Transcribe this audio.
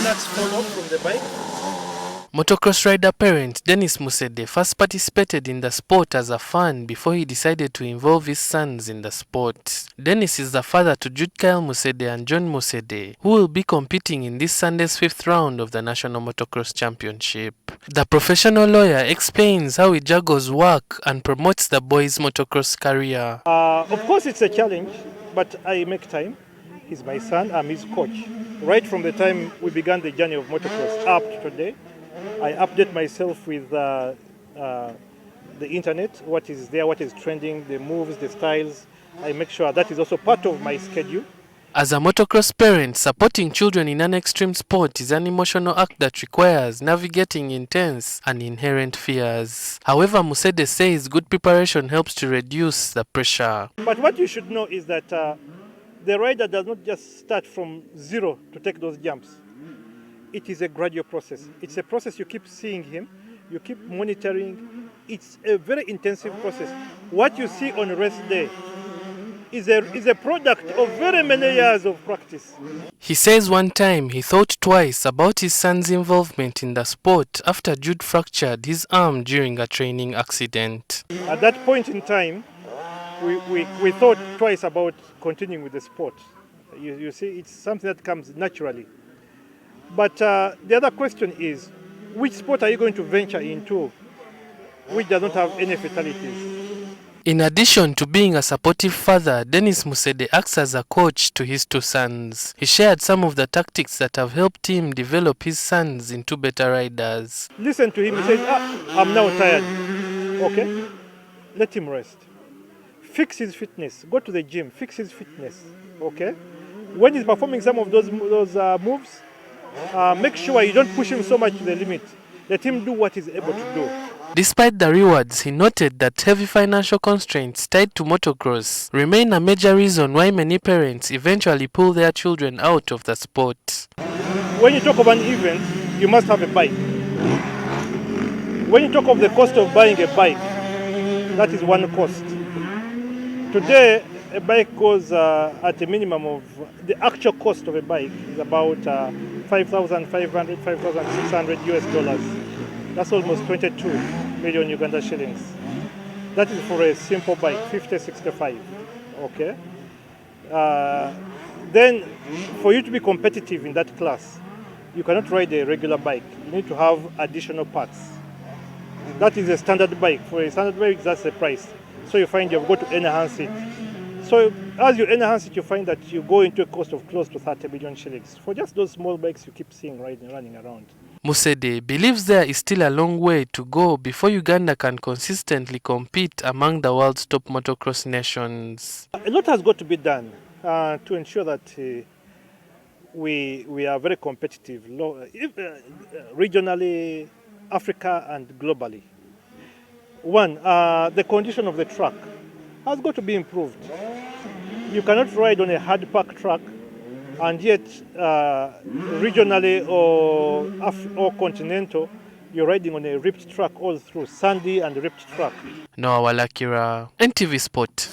nuts fall off from the bike. Motocross rider parent Denis Musede first participated in the sport as a fan before he decided to involve his sons in the sport. Denis is the father to Kyle Musede and John Musede, who will be competing in this Sunday's 5th round of the National Motocross Championship. The professional lawyer explains how he juggles work and promotes the boys' motocross career. Of course, it's a challenge, but I make time. He's my son, I'm his coach. Right from the time we began the journey of motocross up to today, I update myself with the internet, what is there, what is trending, the moves, the styles. I make sure that is also part of my schedule. As a motocross parent, supporting children in an extreme sport is an emotional act that requires navigating intense and inherent fears. However, Musede says good preparation helps to reduce the pressure. But what you should know is that the rider does not just start from zero to take those jumps. It is a gradual process. It's a process you keep seeing him, you keep monitoring. It's a very intensive process. What you see on race day is a product of very many years of practice. He says one time he thought twice about his son's involvement in the sport after Jude fractured his arm during a training accident. At that point in time, we thought twice about continuing with the sport. You see, it's something that comes naturally. But the other question is, which sport are you going to venture into which does not have any fatalities? In addition to being a supportive father, Denis Musede acts as a coach to his two sons. He shared some of the tactics that have helped him develop his sons into better riders. Listen to him, he says, I'm now tired. Okay, let him rest. Fix his fitness, go to the gym, fix his fitness. Okay, when he's performing some of those moves, make sure you don't push him so much to the limit. Let him do what he's able to do. Despite the rewards, he noted that heavy financial constraints tied to motocross remain a major reason why many parents eventually pull their children out of the sport. When you talk of an event, you must have a bike. When you talk of the cost of buying a bike, that is one cost. Today, a bike goes at a minimum of, the actual cost of a bike is about $5,500, $5,600 US. That's almost 22 million Uganda shillings. That is for a simple bike, 5065, okay? Then, for you to be competitive in that class, you cannot ride a regular bike. You need to have additional parts. That is a standard bike. For a standard bike, that's the price. So you find you've got to enhance it. So as you enhance it, you find that you go into a cost of close to 30 million shillings for just those small bikes you keep seeing running around. Musede believes there is still a long way to go before Uganda can consistently compete among the world's top motocross nations. A lot has got to be done to ensure that we are very competitive regionally, Africa and globally. One, the condition of the track has got to be improved. You cannot ride on a hard pack track and yet regionally or continental, you're riding on a ripped track all through, sandy and ripped track. Noah Walakira, NTV Sport.